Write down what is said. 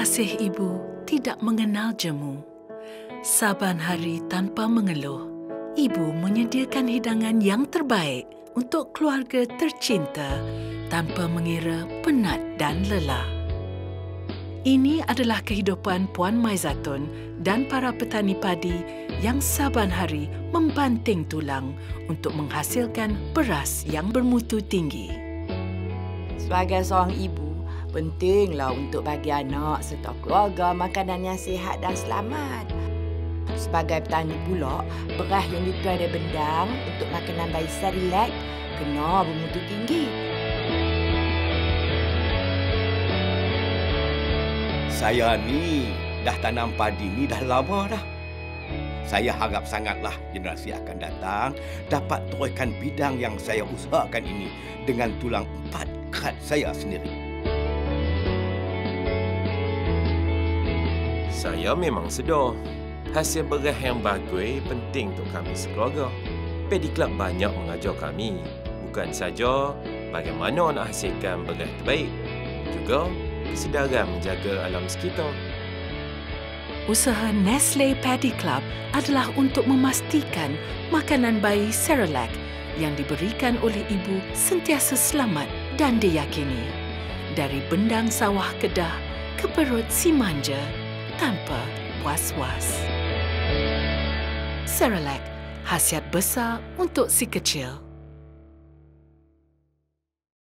Kasih ibu tidak mengenal jemu. Saban hari tanpa mengeluh, ibu menyediakan hidangan yang terbaik untuk keluarga tercinta tanpa mengira penat dan lelah. Ini adalah kehidupan Puan Maizatun dan para petani padi yang saban hari membanting tulang untuk menghasilkan beras yang bermutu tinggi. Sebagai seorang ibu, pentinglah untuk bagi anak serta keluarga makanan yang sihat dan selamat. Sebagai petani pula, beras yang dituai dari bendang untuk makanan bayi Cerelac kena bermutu tinggi. Saya ni dah tanam padi ni dah lama dah. Saya harap sangatlah generasi akan datang dapat teruskan bidang yang saya usahakan ini dengan tulang 4 kerat saya sendiri. Saya memang sedar hasil beras yang bagus penting untuk kami sekeluarga. Paddy Club banyak mengajar kami bukan saja bagaimana nak hasilkan beras terbaik, juga kesedaran menjaga alam sekitar. Usaha Nestle Paddy Club adalah untuk memastikan makanan bayi Cerelac yang diberikan oleh ibu sentiasa selamat dan diyakini. Dari bendang sawah Kedah ke perut si manja tanpa was-was. Cerelac, khasiat besar untuk si kecil.